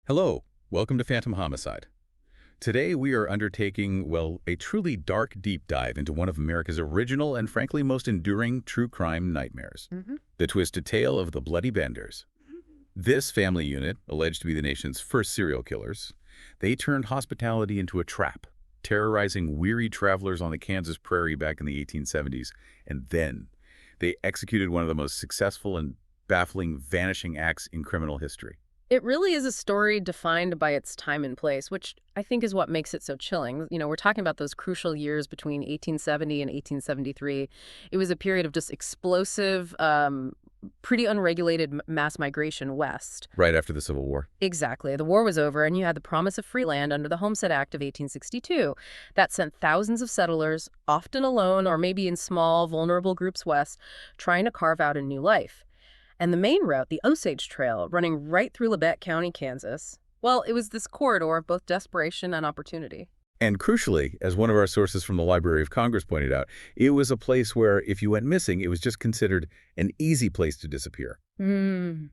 Hello, welcome to Phantom Homicide. Today we are undertaking, well, a truly dark deep dive into one of America's original and frankly most enduring true crime nightmares, hmm the twisted tale of the Bloody Benders. This family unit, alleged to be the nation's first serial killers, they turned hospitality into a trap, terrorizing weary travelers on the Kansas prairie back in the 1870s, and then they executed one of the most successful and baffling vanishing acts in criminal history. It really is a story defined by its time and place, which I think is what makes it so chilling. We're talking about those crucial years between 1870 and 1873. It was a period of just explosive, pretty unregulated mass migration west. Right after the Civil War. Exactly. The war was over, and you had the promise of free land under the Homestead Act of 1862. That sent thousands of settlers, often alone or maybe in small, vulnerable groups west, trying to carve out a new life. And the main route, the Osage Trail, running right through Labette County, Kansas, well, it was this corridor of both desperation and opportunity. And crucially, as one of our sources from the Library of Congress pointed out, it was a place where if you went missing, it was just considered an easy place to disappear. Hmm.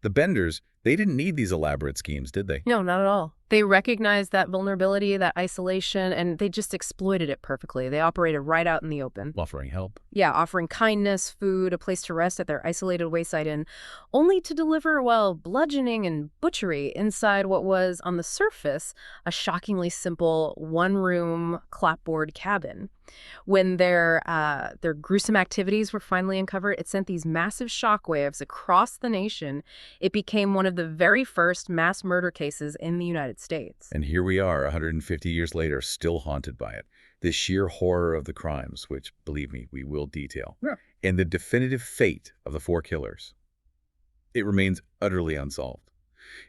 The Benders, they didn't need these elaborate schemes, did they? No, not at all. They recognized that vulnerability, that isolation, and they just exploited it perfectly. They operated right out in the open. Offering help. Yeah, offering kindness, food, a place to rest at their isolated wayside inn, only to deliver, well, bludgeoning and butchery inside what was, on the surface, a shockingly simple one-room clapboard cabin. When their gruesome activities were finally uncovered, it sent these massive shockwaves across the nation. It became one of the very first mass murder cases in the United States. And here we are, 150 years later, still haunted by it. The sheer horror of the crimes, which, believe me, we will detail. Yeah. And the definitive fate of the four killers. It remains utterly unsolved.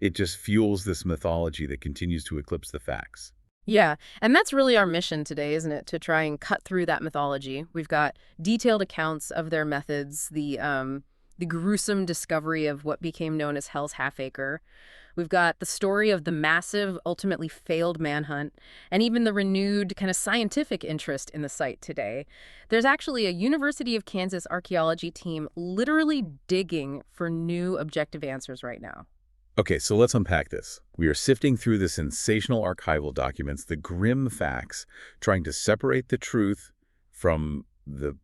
It just fuels this mythology that continues to eclipse the facts. Yeah, and that's really our mission today, isn't it? To try and cut through that mythology. We've got detailed accounts of their methods, the gruesome discovery of what became known as Hell's Half-Acre. We've got the story of the massive, ultimately failed manhunt, and even the renewed kind of scientific interest in the site today. There's actually a University of Kansas archaeology team literally digging for new objective answers right now. Okay, so let's unpack this. We are sifting through the sensational archival documents, the grim facts, trying to separate the truth from the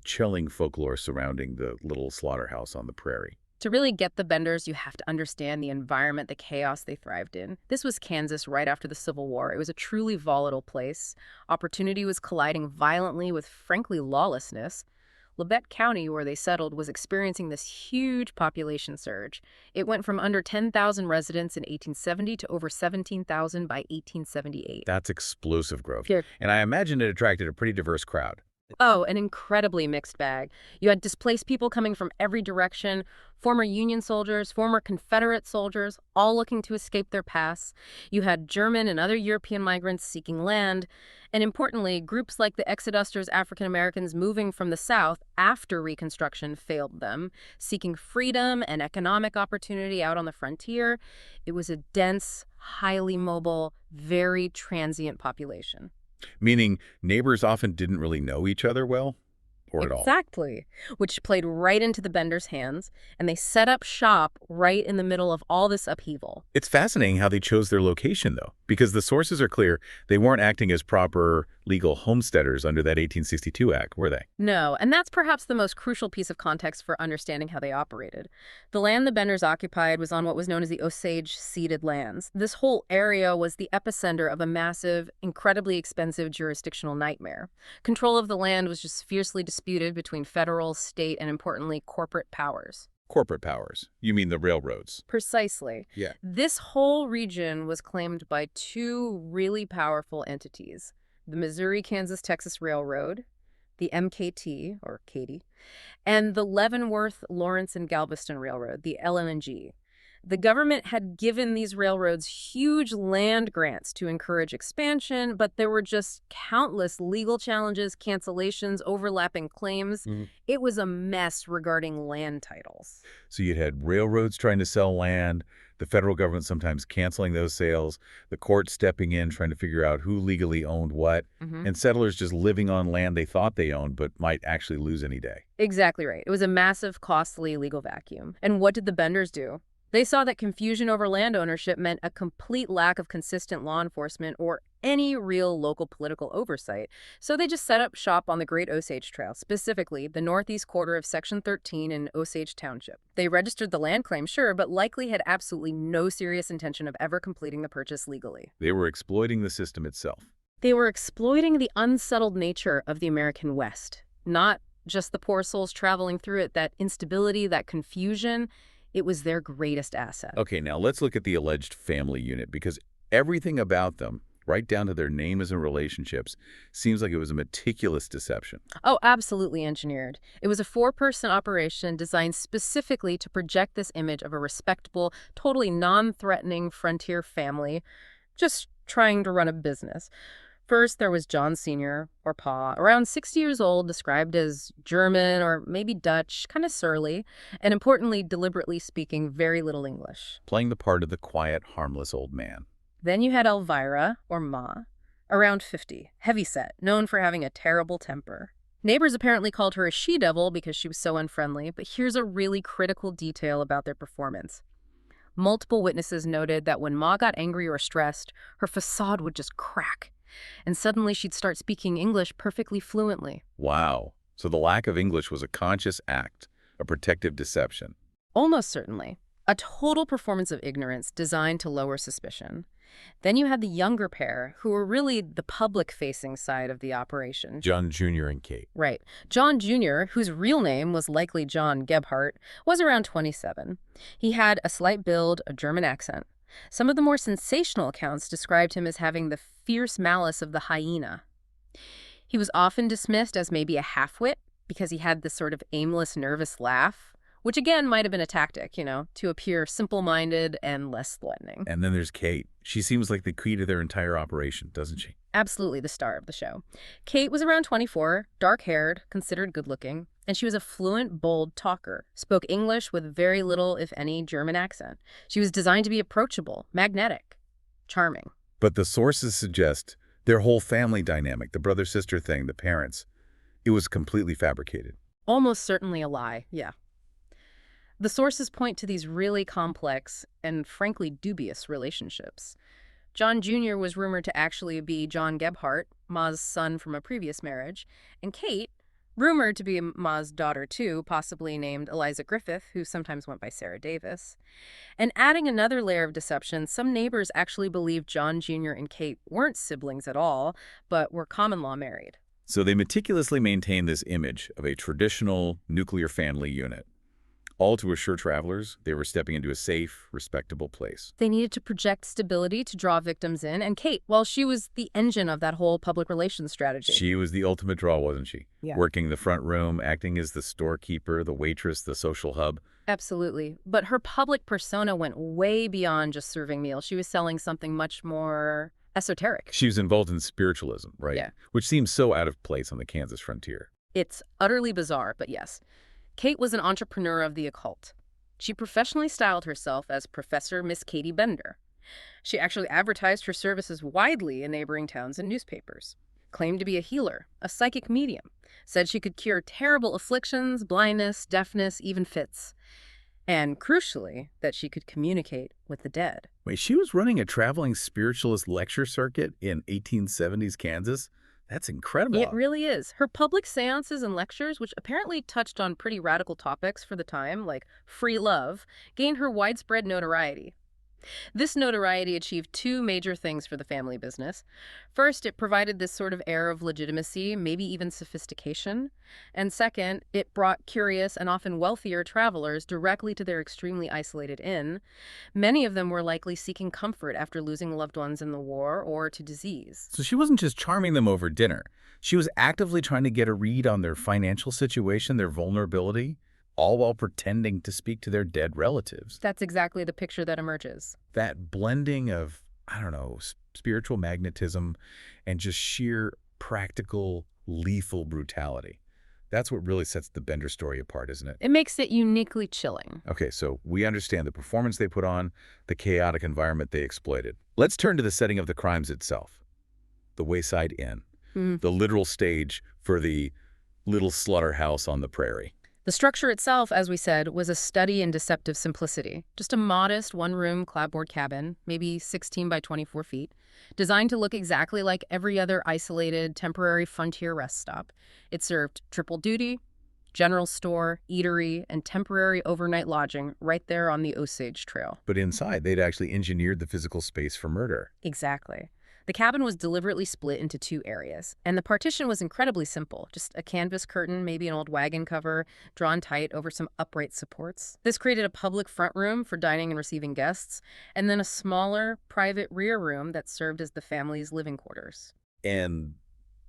chilling folklore surrounding the little slaughterhouse on the prairie. To really get the Benders, you have to understand the environment, the chaos they thrived in. This was Kansas right after the Civil War. It was a truly volatile place. Opportunity was colliding violently with, frankly, lawlessness. Labette County, where they settled, was experiencing this huge population surge. It went from under 10,000 residents in 1870 to over 17,000 by 1878. That's explosive growth. Here. And I imagine it attracted a pretty diverse crowd. Oh, an incredibly mixed bag. You had displaced people coming from every direction, former Union soldiers, former Confederate soldiers, all looking to escape their pasts. You had German and other European migrants seeking land. And importantly, groups like the Exodusters African Americans moving from the South after Reconstruction failed them, seeking freedom and economic opportunity out on the frontier. It was a dense, highly mobile, very transient population. Meaning neighbors often didn't really know each other well, or at all. Exactly, which played right into the Benders' hands, and they set up shop right in the middle of all this upheaval. It's fascinating how they chose their location, though, because the sources are clear. They weren't acting as proper legal homesteaders under that 1862 Act, were they? No, and that's perhaps the most crucial piece of context for understanding how they operated. The land the Benders occupied was on what was known as the Osage ceded lands. This whole area was the epicenter of a massive, incredibly expensive jurisdictional nightmare. Control of the land was just fiercely disputed between federal, state, and importantly, corporate powers. Corporate powers. You mean the railroads? Precisely. Yeah. This whole region was claimed by two really powerful entities: the Missouri-Kansas-Texas Railroad, the MKT, or Katy, and the Leavenworth, Lawrence, and Galveston Railroad, the LN&G. The government had given these railroads huge land grants to encourage expansion, but there were just countless legal challenges, cancellations, overlapping claims. It was a mess regarding land titles. So you'd had railroads trying to sell land, the federal government sometimes canceling those sales, the court stepping in trying to figure out who legally owned what, and settlers just living on land they thought they owned but might actually lose any day. Exactly right. It was a massive, costly legal vacuum. And what did the Benders do? They saw that confusion over land ownership meant a complete lack of consistent law enforcement or any real local political oversight. So they just set up shop on the Great Osage Trail, specifically the northeast quarter of Section 13 in Osage Township. They registered the land claim, sure, but likely had absolutely no serious intention of ever completing the purchase legally. They were exploiting the system itself. They were exploiting the unsettled nature of the American West, not just the poor souls traveling through it, that instability, that confusion. It was their greatest asset. Okay, now let's look at the alleged family unit, because everything about them, right down to their names and relationships, seems like it was a meticulous deception. Oh, absolutely engineered. It was a four-person operation designed specifically to project this image of a respectable, totally non-threatening frontier family just trying to run a business. First, there was John Sr., or Pa, around 60 years old, described as German or maybe Dutch, kind of surly, and importantly, deliberately speaking very little English. Playing the part of the quiet, harmless old man. Then you had Elvira, or Ma, around 50, heavyset, known for having a terrible temper. Neighbors apparently called her a she-devil because she was so unfriendly, but here's a really critical detail about their performance. Multiple witnesses noted that when Ma got angry or stressed, her facade would just crack, and suddenly she'd start speaking English perfectly fluently. Wow. So the lack of English was a conscious act, a protective deception. Almost certainly. A total performance of ignorance designed to lower suspicion. Then you had the younger pair, who were really the public-facing side of the operation. John Jr. and Kate. Right. John Jr., whose real name was likely John Gebhardt, was around 27. He had a slight build, a German accent. Some of the more sensational accounts described him as having the fierce malice of the hyena. He was often dismissed as maybe a half-wit because he had this sort of aimless, nervous laugh, which again might have been a tactic, to appear simple-minded and less threatening. And then there's Kate. She seems like the key to their entire operation, doesn't she? Absolutely the star of the show. Kate was around 24, dark-haired, considered good-looking, and she was a fluent, bold talker, spoke English with very little, if any, German accent. She was designed to be approachable, magnetic, charming. But the sources suggest their whole family dynamic, the brother-sister thing, the parents, it was completely fabricated. Almost certainly a lie, yeah. The sources point to these really complex and frankly dubious relationships. John Jr. was rumored to actually be John Gebhardt, Ma's son from a previous marriage, and Kate, rumored to be Ma's daughter too, possibly named Eliza Griffith, who sometimes went by Sarah Davis. And adding another layer of deception, some neighbors actually believed John Jr. and Kate weren't siblings at all, but were common-law married. So they meticulously maintained this image of a traditional nuclear family unit, all to assure travelers they were stepping into a safe, respectable place. They needed to project stability to draw victims in, and Kate, well, she was the engine of that whole public relations strategy. She was the ultimate draw, wasn't she? Yeah. Working the front room, acting as the storekeeper, the waitress, the social hub. Absolutely. But her public persona went way beyond just serving meals. She was selling something much more esoteric. She was involved in spiritualism, right? Yeah. Which seems so out of place on the Kansas frontier. It's utterly bizarre, but yes. Kate was an entrepreneur of the occult. She professionally styled herself as Professor Miss Katie Bender. She actually advertised her services widely in neighboring towns and newspapers. Claimed to be a healer, a psychic medium. Said she could cure terrible afflictions, blindness, deafness, even fits. And crucially, that she could communicate with the dead. Wait, she was running a traveling spiritualist lecture circuit in 1870s Kansas? That's incredible. It really is. Her public seances and lectures, which apparently touched on pretty radical topics for the time, like free love, gained her widespread notoriety. This notoriety achieved two major things for the family business. First, it provided this sort of air of legitimacy, maybe even sophistication. And second, it brought curious and often wealthier travelers directly to their extremely isolated inn. Many of them were likely seeking comfort after losing loved ones in the war or to disease. So she wasn't just charming them over dinner. She was actively trying to get a read on their financial situation, their vulnerability, all while pretending to speak to their dead relatives. That's exactly the picture that emerges. That blending of, spiritual magnetism and just sheer practical, lethal brutality. That's what really sets the Bender story apart, isn't it? It makes it uniquely chilling. Okay, so we understand the performance they put on, the chaotic environment they exploited. Let's turn to the setting of the crimes itself. The Wayside Inn, the literal stage for the little slaughterhouse on the prairie. The structure itself, as we said, was a study in deceptive simplicity. Just a modest one-room clapboard cabin, maybe 16 by 24 feet, designed to look exactly like every other isolated, temporary frontier rest stop. It served triple duty, general store, eatery, and temporary overnight lodging right there on the Osage Trail. But inside, they'd actually engineered the physical space for murder. Exactly. The cabin was deliberately split into two areas, and the partition was incredibly simple. Just a canvas curtain, maybe an old wagon cover, drawn tight over some upright supports. This created a public front room for dining and receiving guests, and then a smaller, private rear room that served as the family's living quarters. And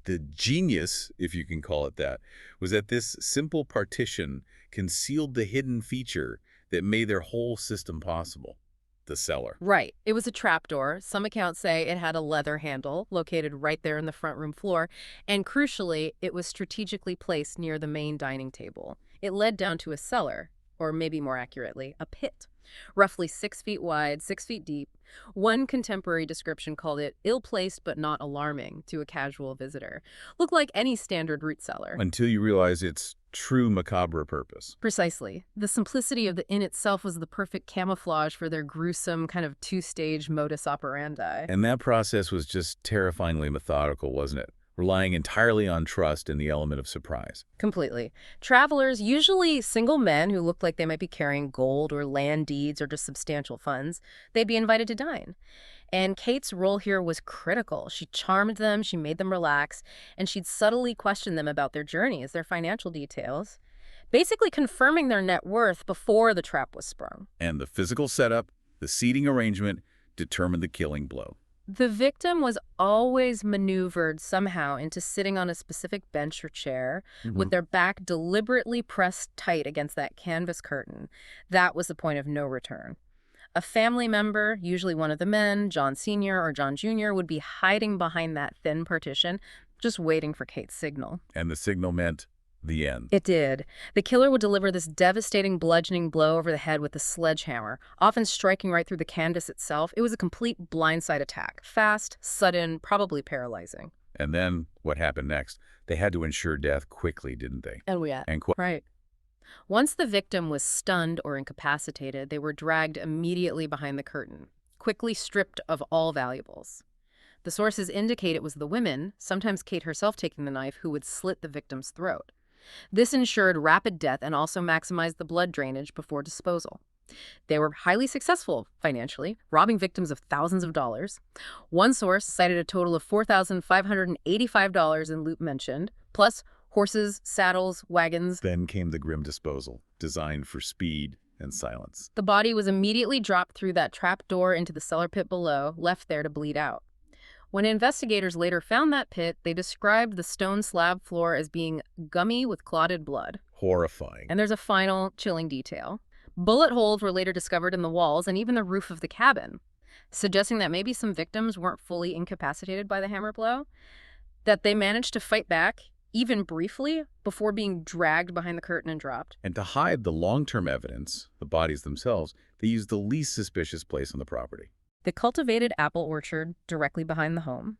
the genius, if you can call it that, was that this simple partition concealed the hidden feature that made their whole system possible: the cellar. Right. It was a trapdoor. Some accounts say it had a leather handle located right there in the front room floor, and crucially, it was strategically placed near the main dining table. It led down to a cellar, or maybe more accurately, a pit, roughly 6 feet wide, 6 feet deep. One contemporary description called it ill-placed but not alarming to a casual visitor. Looked like any standard root cellar. Until you realize its true macabre purpose. Precisely. The simplicity of the inn itself was the perfect camouflage for their gruesome kind of two-stage modus operandi. And that process was just terrifyingly methodical, wasn't it? Relying entirely on trust and the element of surprise. Completely. Travelers, usually single men who looked like they might be carrying gold or land deeds or just substantial funds, they'd be invited to dine. And Kate's role here was critical. She charmed them, she made them relax, and she'd subtly question them about their journeys, their financial details, basically confirming their net worth before the trap was sprung. And the physical setup, the seating arrangement, determined the killing blow. The victim was always maneuvered somehow into sitting on a specific bench or chair with their back deliberately pressed tight against that canvas curtain. That was the point of no return. A family member, usually one of the men, John Sr. or John Jr., would be hiding behind that thin partition, just waiting for Kate's signal. And the signal meant the end. It did. The killer would deliver this devastating bludgeoning blow over the head with a sledgehammer, often striking right through the canvas itself. It was a complete blindside attack. Fast, sudden, probably paralyzing. And then what happened next? They had to ensure death quickly, didn't they? Right. Once the victim was stunned or incapacitated, they were dragged immediately behind the curtain, quickly stripped of all valuables. The sources indicate it was the women, sometimes Kate herself taking the knife, who would slit the victim's throat. This ensured rapid death and also maximized the blood drainage before disposal. They were highly successful financially, robbing victims of thousands of dollars. One source cited a total of $4,585 in loot mentioned, plus horses, saddles, wagons. Then came the grim disposal, designed for speed and silence. The body was immediately dropped through that trap door into the cellar pit below, left there to bleed out. When investigators later found that pit, they described the stone slab floor as being gummy with clotted blood. Horrifying. And there's a final, chilling detail. Bullet holes were later discovered in the walls and even the roof of the cabin, suggesting that maybe some victims weren't fully incapacitated by the hammer blow, that they managed to fight back, even briefly, before being dragged behind the curtain and dropped. And to hide the long-term evidence, the bodies themselves, they used the least suspicious place on the property. The cultivated apple orchard directly behind the home.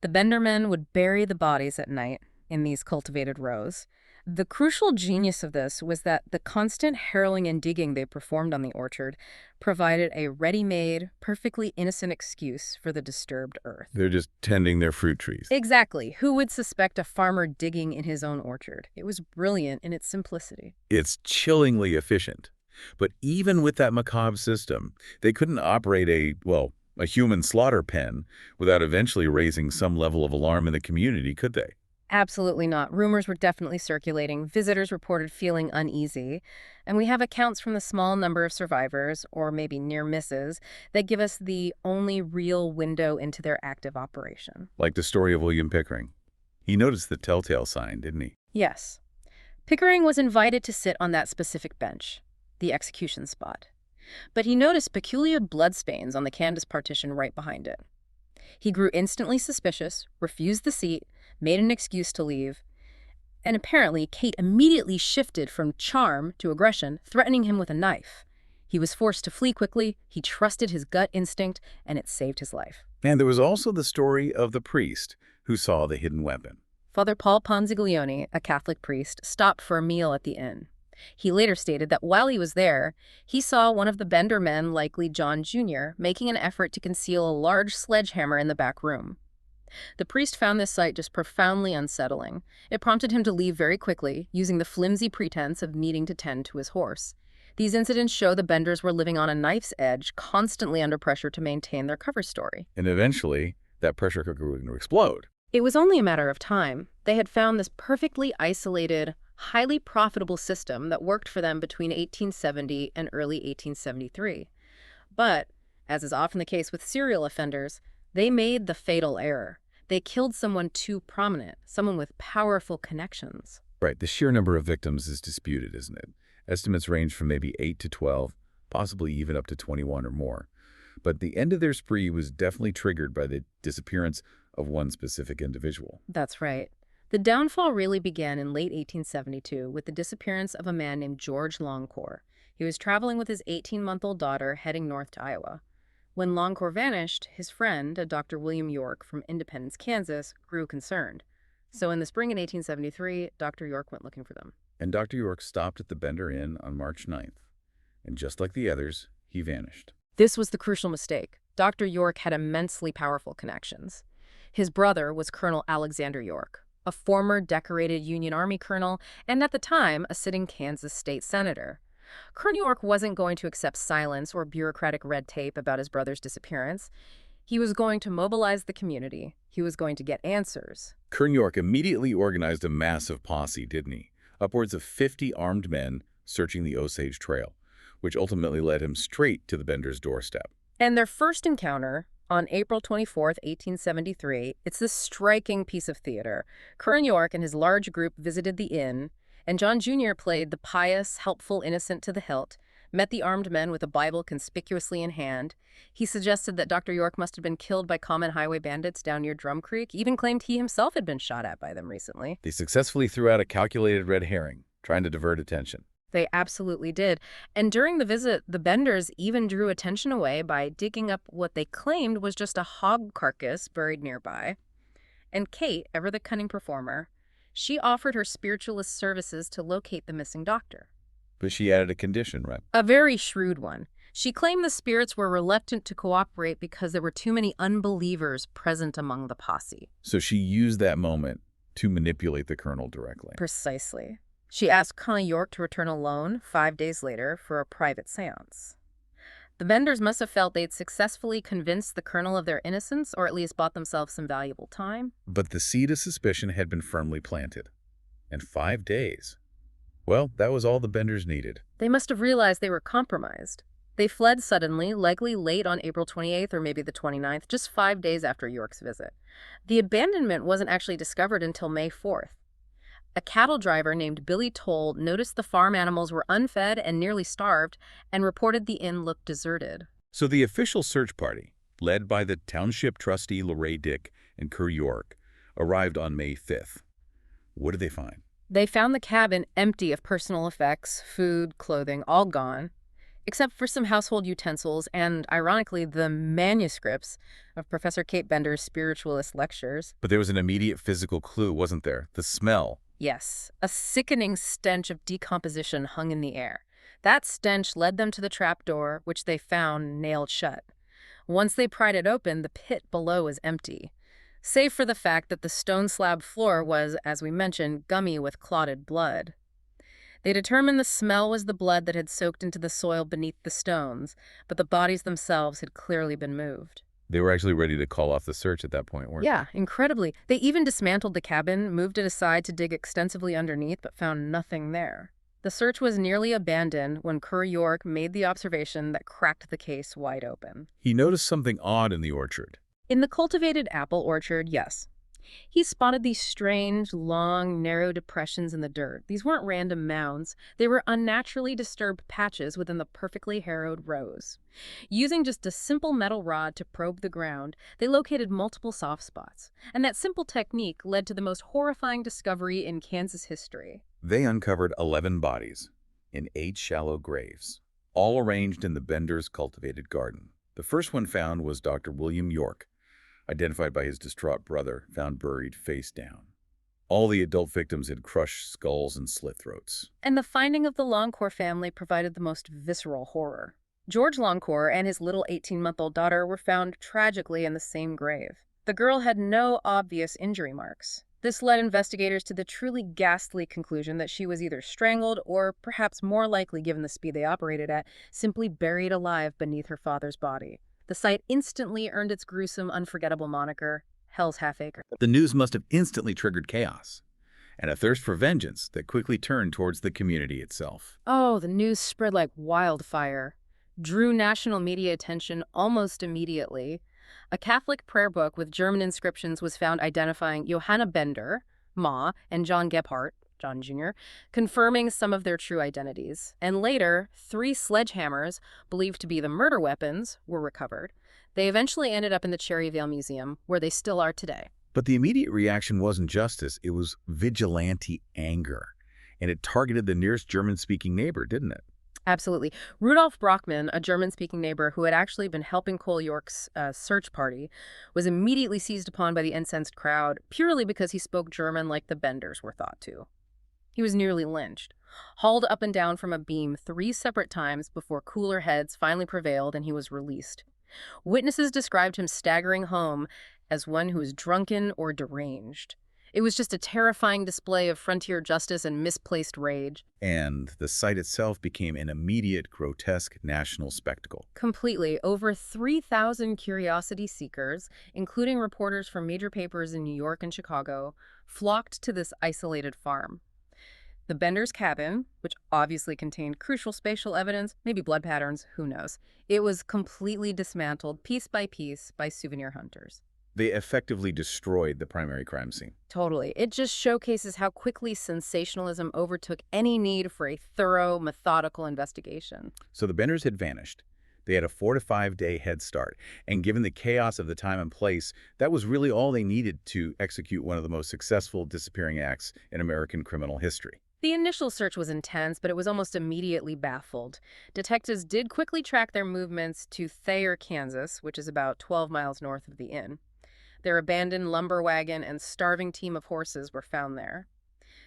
The Bendermen would bury the bodies at night in these cultivated rows. The crucial genius of this was that the constant harrowing and digging they performed on the orchard provided a ready-made, perfectly innocent excuse for the disturbed earth. They're just tending their fruit trees. Exactly. Who would suspect a farmer digging in his own orchard? It was brilliant in its simplicity. It's chillingly efficient. But even with that macabre system, they couldn't operate a human slaughter pen without eventually raising some level of alarm in the community, could they? Absolutely not. Rumors were definitely circulating. Visitors reported feeling uneasy. And we have accounts from the small number of survivors, or maybe near misses, that give us the only real window into their active operation. Like the story of William Pickering. He noticed the telltale sign, didn't he? Yes. Pickering was invited to sit on that specific bench, the execution spot. But he noticed peculiar bloodstains on the canvas partition right behind it. He grew instantly suspicious, refused the seat, made an excuse to leave, and apparently Kate immediately shifted from charm to aggression, threatening him with a knife. He was forced to flee quickly, he trusted his gut instinct, and it saved his life. And there was also the story of the priest who saw the hidden weapon. Father Paul Ponziglione, a Catholic priest, stopped for a meal at the inn. He later stated that while he was there, he saw one of the Bender men, likely John Jr., making an effort to conceal a large sledgehammer in the back room. The priest found this sight just profoundly unsettling. It prompted him to leave very quickly, using the flimsy pretense of needing to tend to his horse. These incidents show the Benders were living on a knife's edge, constantly under pressure to maintain their cover story. And eventually, that pressure cooker was going to explode. It was only a matter of time. They had found this perfectly isolated, highly profitable system that worked for them between 1870 and early 1873. But, as is often the case with serial offenders, they made the fatal error. They killed someone too prominent, someone with powerful connections. Right, the sheer number of victims is disputed, isn't it? Estimates range from maybe 8 to 12, possibly even up to 21 or more. But the end of their spree was definitely triggered by the disappearance of one specific individual. That's right. The downfall really began in late 1872 with the disappearance of a man named George Longcore. He was traveling with his 18-month-old daughter heading north to Iowa. When Longcore vanished, his friend, a Dr. William York from Independence, Kansas, grew concerned. So in the spring of 1873, Dr. York went looking for them. And Dr. York stopped at the Bender Inn on March 9th. And just like the others, he vanished. This was the crucial mistake. Dr. York had immensely powerful connections. His brother was Colonel Alexander York, a former decorated Union Army colonel and at the time a sitting Kansas state senator. Colonel York wasn't going to accept silence or bureaucratic red tape about his brother's disappearance. He was going to mobilize the community. He was going to get answers. Colonel York immediately organized a massive posse, didn't he? Upwards of 50 armed men searching the Osage Trail, which ultimately led him straight to the Benders' doorstep. And their first encounter, on April 24th, 1873, it's this striking piece of theater. Colonel York and his large group visited the inn, and John Jr. played the pious, helpful innocent to the hilt, met the armed men with a Bible conspicuously in hand. He suggested that Dr. York must have been killed by common highway bandits down near Drum Creek, even claimed he himself had been shot at by them recently. They successfully threw out a calculated red herring, trying to divert attention. They absolutely did. And during the visit, the Benders even drew attention away by digging up what they claimed was just a hog carcass buried nearby. And Kate, ever the cunning performer, she offered her spiritualist services to locate the missing doctor. But she added a condition, right? A very shrewd one. She claimed the spirits were reluctant to cooperate because there were too many unbelievers present among the posse. So she used that moment to manipulate the colonel directly. Precisely. She asked Colonel York to return alone 5 days later for a private seance. The Benders must have felt they'd successfully convinced the colonel of their innocence, or at least bought themselves some valuable time. But the seed of suspicion had been firmly planted. And 5 days. Well, that was all the Benders needed. They must have realized they were compromised. They fled suddenly, likely late on April 28th or maybe the 29th, just 5 days after York's visit. The abandonment wasn't actually discovered until May 4th. A cattle driver named Billy Toll noticed the farm animals were unfed and nearly starved and reported the inn looked deserted. So the official search party, led by the township trustee LeRae Dick and Kerr York, arrived on May 5th. What did they find? They found the cabin empty of personal effects, food, clothing, all gone, except for some household utensils and, ironically, the manuscripts of Professor Kate Bender's spiritualist lectures. But there was an immediate physical clue, wasn't there? The smell. Yes, a sickening stench of decomposition hung in the air. That stench led them to the trapdoor, which they found nailed shut. Once they pried it open, the pit below was empty, save for the fact that the stone slab floor was, as we mentioned, gummy with clotted blood. They determined the smell was the blood that had soaked into the soil beneath the stones, but the bodies themselves had clearly been moved. They were actually ready to call off the search at that point, weren't they? Yeah, incredibly. They even dismantled the cabin, moved it aside to dig extensively underneath, but found nothing there. The search was nearly abandoned when Kerr York made the observation that cracked the case wide open. He noticed something odd in the orchard. In the cultivated apple orchard, yes. He spotted these strange, long, narrow depressions in the dirt. These weren't random mounds. They were unnaturally disturbed patches within the perfectly harrowed rows. Using just a simple metal rod to probe the ground, they located multiple soft spots. And that simple technique led to the most horrifying discovery in Kansas history. They uncovered 11 bodies in 8 shallow graves, all arranged in the Benders' cultivated garden. The first one found was Dr. William York, identified by his distraught brother, found buried face down. All the adult victims had crushed skulls and slit throats. And the finding of the Longcore family provided the most visceral horror. George Longcore and his little 18-month-old daughter were found tragically in the same grave. The girl had no obvious injury marks. This led investigators to the truly ghastly conclusion that she was either strangled or, perhaps more likely given the speed they operated at, simply buried alive beneath her father's body. The site instantly earned its gruesome, unforgettable moniker, Hell's Half-Acre. The news must have instantly triggered chaos and a thirst for vengeance that quickly turned towards the community itself. Oh, the news spread like wildfire, drew national media attention almost immediately. A Catholic prayer book with German inscriptions was found identifying Johanna Bender, Ma, and John Gebhardt, John Jr., confirming some of their true identities. And later, 3 sledgehammers, believed to be the murder weapons, were recovered. They eventually ended up in the Cherryvale Museum, where they still are today. But the immediate reaction wasn't justice, it was vigilante anger. And it targeted the nearest German-speaking neighbor, didn't it? Absolutely. Rudolf Brockmann, a German-speaking neighbor who had actually been helping Cole York's search party, was immediately seized upon by the incensed crowd purely because he spoke German like the Benders were thought to. He was nearly lynched, hauled up and down from a beam 3 separate times before cooler heads finally prevailed and he was released. Witnesses described him staggering home as one who was drunken or deranged. It was just a terrifying display of frontier justice and misplaced rage. And the site itself became an immediate, grotesque national spectacle. Completely. Over 3,000 curiosity seekers, including reporters from major papers in New York and Chicago, flocked to this isolated farm. The Bender's cabin, which obviously contained crucial spatial evidence, maybe blood patterns, who knows, it was completely dismantled piece by souvenir hunters. They effectively destroyed the primary crime scene. Totally. It just showcases how quickly sensationalism overtook any need for a thorough, methodical investigation. So the Benders had vanished. They had a 4 to 5 day head start, and given the chaos of the time and place, that was really all they needed to execute one of the most successful disappearing acts in American criminal history. The initial search was intense, but it was almost immediately baffled. Detectives did quickly track their movements to Thayer, Kansas, which is about 12 miles north of the inn. Their abandoned lumber wagon and starving team of horses were found there.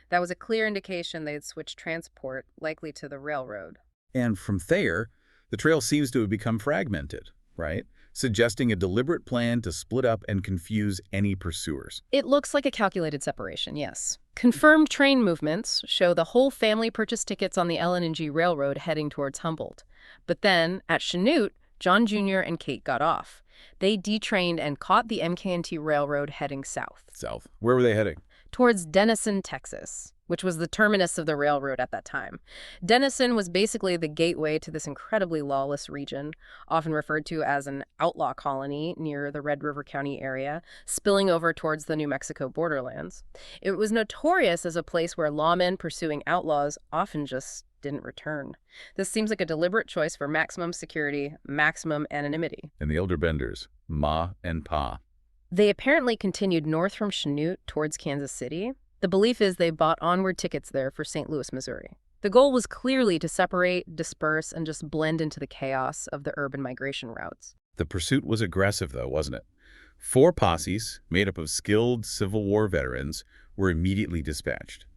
That was a clear indication they had switched transport, likely to the railroad. And from Thayer, the trail seems to have become fragmented, right? Suggesting a deliberate plan to split up and confuse any pursuers. It looks like a calculated separation, yes. Confirmed train movements show the whole family purchased tickets on the L&G Railroad heading towards Humboldt. But then, at Chanute, John Jr. and Kate got off. They detrained and caught the MK&T Railroad heading south. South? Where were they heading? Towards Denison, Texas, which was the terminus of the railroad at that time. Denison was basically the gateway to this incredibly lawless region, often referred to as an outlaw colony near the Red River County area, spilling over towards the New Mexico borderlands. It was notorious as a place where lawmen pursuing outlaws often just didn't return. This seems like a deliberate choice for maximum security, maximum anonymity. And the elder Benders, Ma and Pa. They apparently continued north from Chanute towards Kansas City. The belief is they bought onward tickets there for St. Louis, Missouri. The goal was clearly to separate, disperse, and just blend into the chaos of the urban migration routes. The pursuit was aggressive, though, wasn't it? 4 posses, made up of skilled Civil War veterans, were immediately dispatched.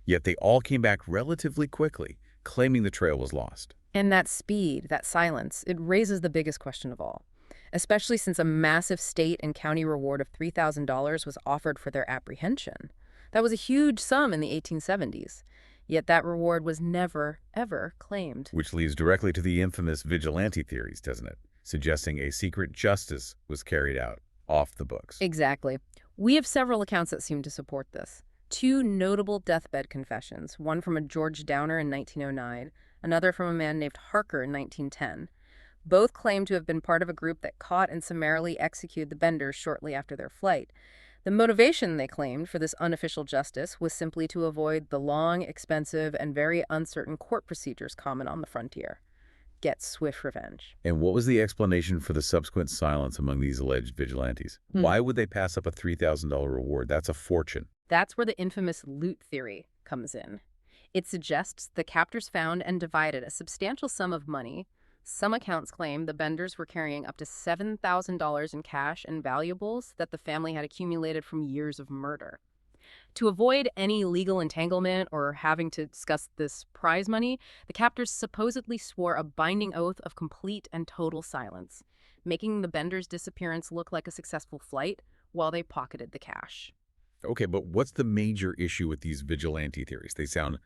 Yet they all came back relatively quickly, claiming the trail was lost. And that speed, that silence, it raises the biggest question of all, especially since a massive state and county reward of $3,000 was offered for their apprehension. That was a huge sum in the 1870s. Yet that reward was never, ever claimed. Which leads directly to the infamous vigilante theories, doesn't it? Suggesting a secret justice was carried out off the books. Exactly. We have several accounts that seem to support this. 2 notable deathbed confessions, one from a George Downer in 1909, another from a man named Harker in 1910. Both claim to have been part of a group that caught and summarily executed the Benders shortly after their flight. The motivation, they claimed, for this unofficial justice was simply to avoid the long, expensive, and very uncertain court procedures common on the frontier. Get swift revenge. And what was the explanation for the subsequent silence among these alleged vigilantes? Why would they pass up a $3,000 reward? That's a fortune. That's where the infamous loot theory comes in. It suggests the captors found and divided a substantial sum of money. Some accounts claim the Benders were carrying up to $7,000 in cash and valuables that the family had accumulated from years of murder. To avoid any legal entanglement or having to discuss this prize money, the captors supposedly swore a binding oath of complete and total silence, making the Benders' disappearance look like a successful flight while they pocketed the cash. Okay, but what's the major issue with these vigilante theories? They sound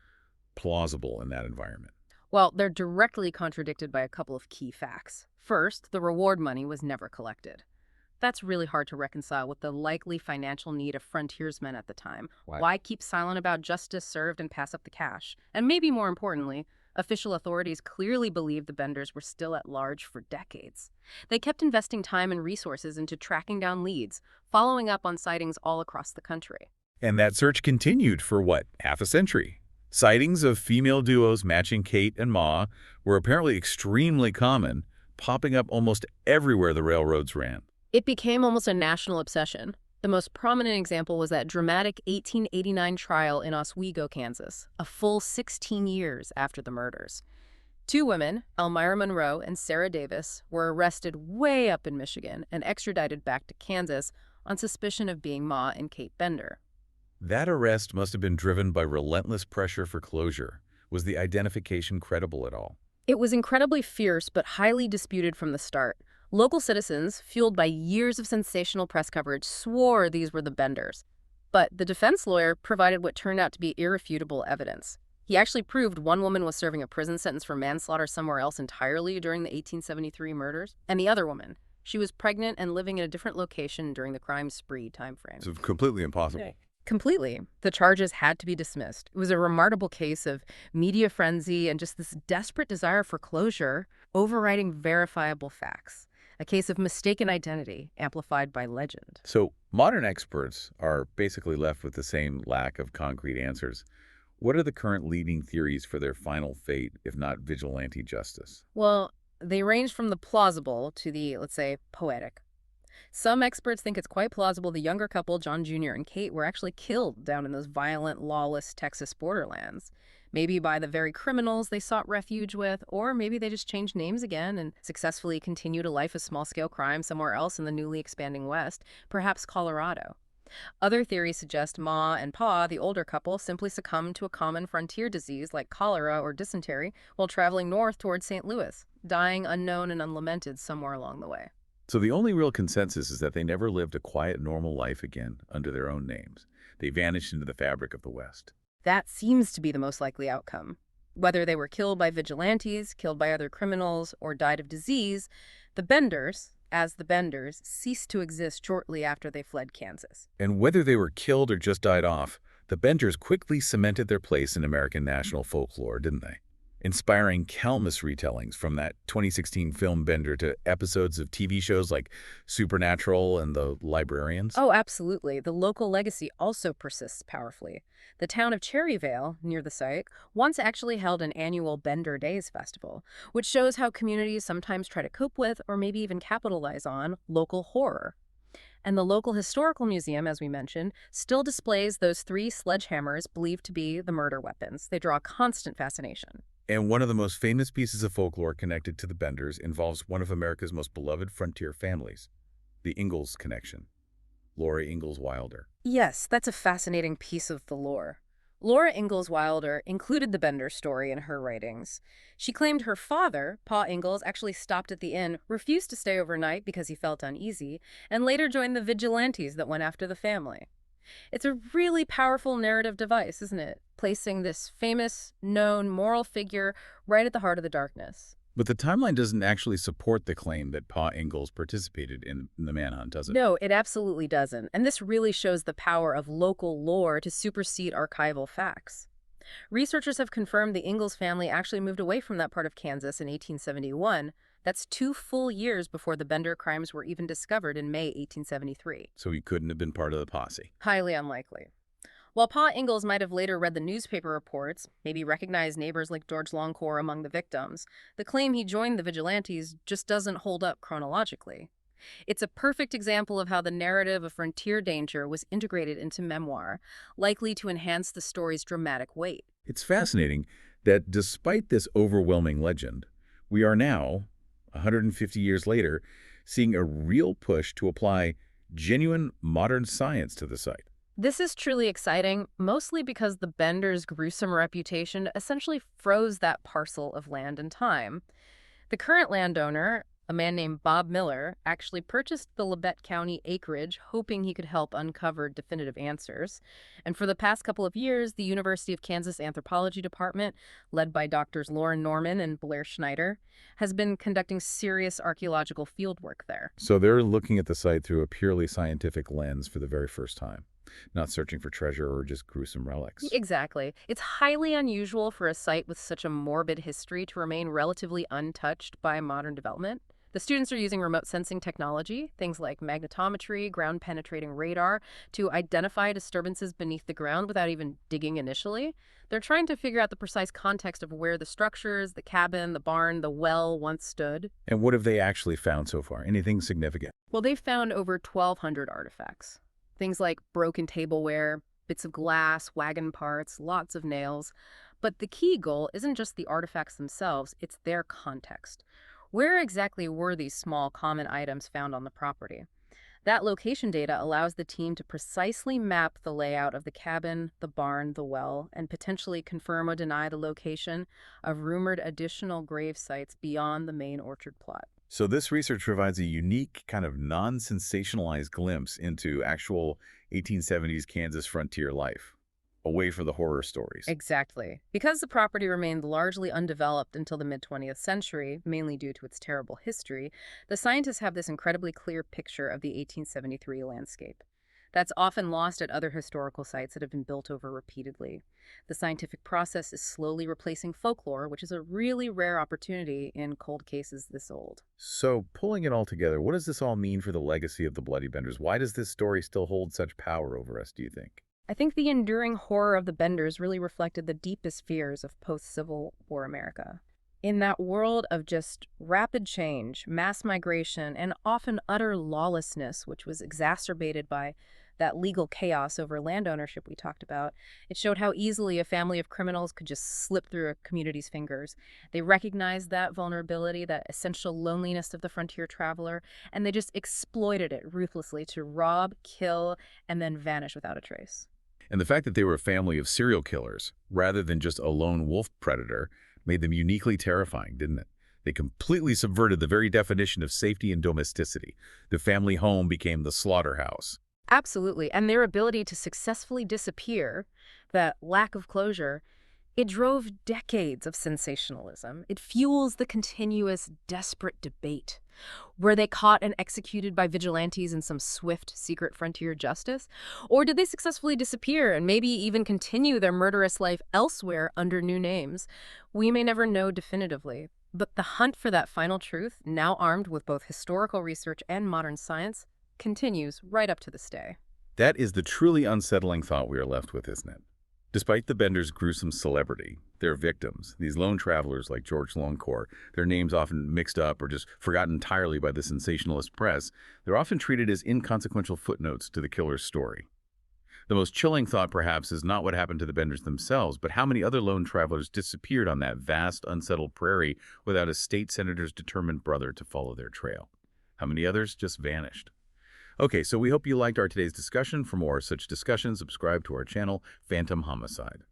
plausible in that environment. Well, they're directly contradicted by a couple of key facts. First, the reward money was never collected. That's really hard to reconcile with the likely financial need of frontiersmen at the time. Why? Why keep silent about justice served and pass up the cash? And maybe more importantly, official authorities clearly believed the Benders were still at large for decades. They kept investing time and resources into tracking down leads, following up on sightings all across the country. And that search continued for, what, half a century? Sightings of female duos matching Kate and Ma were apparently extremely common, popping up almost everywhere the railroads ran. It became almost a national obsession. The most prominent example was that dramatic 1889 trial in Oswego, Kansas, a full 16 years after the murders. Two women, Elmira Monroe and Sarah Davis, were arrested way up in Michigan and extradited back to Kansas on suspicion of being Ma and Kate Bender. That arrest must have been driven by relentless pressure for closure. Was the identification credible at all? It was incredibly fierce but highly disputed from the start. Local citizens, fueled by years of sensational press coverage, swore these were the Benders. But the defense lawyer provided what turned out to be irrefutable evidence. He actually proved one woman was serving a prison sentence for manslaughter somewhere else entirely during the 1873 murders, and the other woman, she was pregnant and living in a different location during the crime spree timeframe. It's completely impossible. Okay. Completely. The charges had to be dismissed. It was a remarkable case of media frenzy and just this desperate desire for closure, overriding verifiable facts. A case of mistaken identity, amplified by legend. So modern experts are basically left with the same lack of concrete answers. What are the current leading theories for their final fate, if not vigilante justice? Well, they range from the plausible to the, let's say, poetic. Some experts think it's quite plausible the younger couple, John Jr. and Kate, were actually killed down in those violent, lawless Texas borderlands. Maybe by the very criminals they sought refuge with, or maybe they just changed names again and successfully continued a life of small-scale crime somewhere else in the newly expanding West, perhaps Colorado. Other theories suggest Ma and Pa, the older couple, simply succumbed to a common frontier disease like cholera or dysentery while traveling north towards St. Louis, dying unknown and unlamented somewhere along the way. So the only real consensus is that they never lived a quiet, normal life again under their own names. They vanished into the fabric of the West. That seems to be the most likely outcome. Whether they were killed by vigilantes, killed by other criminals, or died of disease, the Benders, as the Benders, ceased to exist shortly after they fled Kansas. And whether they were killed or just died off, the Benders quickly cemented their place in American national folklore, didn't they? Inspiring countless retellings from that 2016 film Bender to episodes of TV shows like Supernatural and The Librarians. Oh, absolutely. The local legacy also persists powerfully. The town of Cherryvale, near the site, once actually held an annual Bender Days festival, which shows how communities sometimes try to cope with, or maybe even capitalize on, local horror. And the local historical museum, as we mentioned, still displays those 3 sledgehammers believed to be the murder weapons. They draw constant fascination. And one of the most famous pieces of folklore connected to the Benders involves one of America's most beloved frontier families, the Ingalls connection. Laura Ingalls Wilder. Yes, that's a fascinating piece of the lore. Laura Ingalls Wilder included the Bender story in her writings. She claimed her father, Pa Ingalls, actually stopped at the inn, refused to stay overnight because he felt uneasy, and later joined the vigilantes that went after the family. It's a really powerful narrative device, isn't it? Placing this famous, known, moral figure right at the heart of the darkness. But the timeline doesn't actually support the claim that Pa Ingalls participated in the manhunt, does it? No, it absolutely doesn't. And this really shows the power of local lore to supersede archival facts. Researchers have confirmed the Ingalls family actually moved away from that part of Kansas in 1871. That's 2 full years before the Bender crimes were even discovered in May 1873. So he couldn't have been part of the posse. Highly unlikely. While Pa Ingalls might have later read the newspaper reports, maybe recognized neighbors like George Longcore among the victims, the claim he joined the vigilantes just doesn't hold up chronologically. It's a perfect example of how the narrative of frontier danger was integrated into memoir, likely to enhance the story's dramatic weight. It's fascinating that despite this overwhelming legend, we are now, 150 years later, seeing a real push to apply genuine modern science to the site. This is truly exciting, mostly because the Benders' gruesome reputation essentially froze that parcel of land in time. The current landowner, a man named Bob Miller, actually purchased the Labette County acreage hoping he could help uncover definitive answers. And for the past couple of years, the University of Kansas Anthropology Department, led by doctors Lauren Norman and Blair Schneider, has been conducting serious archaeological fieldwork there. So they're looking at the site through a purely scientific lens for the very first time, not searching for treasure or just gruesome relics. Exactly. It's highly unusual for a site with such a morbid history to remain relatively untouched by modern development. The students are using remote sensing technology, things like magnetometry, ground-penetrating radar, to identify disturbances beneath the ground without even digging initially. They're trying to figure out the precise context of where the structures, the cabin, the barn, the well once stood. And what have they actually found so far? Anything significant? Well, they've found over 1,200 artifacts. Things like broken tableware, bits of glass, wagon parts, lots of nails. But the key goal isn't just the artifacts themselves, it's their context. Where exactly were these small common items found on the property? That location data allows the team to precisely map the layout of the cabin, the barn, the well, and potentially confirm or deny the location of rumored additional grave sites beyond the main orchard plot. So this research provides a unique kind of non-sensationalized glimpse into actual 1870s Kansas frontier life, away from the horror stories. Exactly. Because the property remained largely undeveloped until the mid-20th century, mainly due to its terrible history, the scientists have this incredibly clear picture of the 1873 landscape. That's often lost at other historical sites that have been built over repeatedly. The scientific process is slowly replacing folklore, which is a really rare opportunity in cold cases this old. So pulling it all together, what does this all mean for the legacy of the Bloody Benders? Why does this story still hold such power over us, do you think? I think the enduring horror of the Benders really reflected the deepest fears of post-Civil War America. In that world of just rapid change, mass migration, and often utter lawlessness, which was exacerbated by that legal chaos over land ownership we talked about, it showed how easily a family of criminals could just slip through a community's fingers. They recognized that vulnerability, that essential loneliness of the frontier traveler, and they just exploited it ruthlessly to rob, kill, and then vanish without a trace. And the fact that they were a family of serial killers, rather than just a lone wolf predator, made them uniquely terrifying, didn't it? They completely subverted the very definition of safety and domesticity. The family home became the slaughterhouse. Absolutely. And their ability to successfully disappear, that lack of closure, it drove decades of sensationalism. It fuels the continuous, desperate debate. Were they caught and executed by vigilantes in some swift, secret frontier justice? Or did they successfully disappear and maybe even continue their murderous life elsewhere under new names? We may never know definitively. But the hunt for that final truth, now armed with both historical research and modern science, continues right up to this day. That is the truly unsettling thought we are left with, isn't it? Despite the Benders' gruesome celebrity, their victims, these lone travelers like George Longcore, their names often mixed up or just forgotten entirely by the sensationalist press, they're often treated as inconsequential footnotes to the killer's story. The most chilling thought, perhaps, is not what happened to the Benders themselves, but how many other lone travelers disappeared on that vast, unsettled prairie without a state senator's determined brother to follow their trail. How many others just vanished? Okay, so we hope you liked our today's discussion. For more such discussions, subscribe to our channel, Phantom Homicide.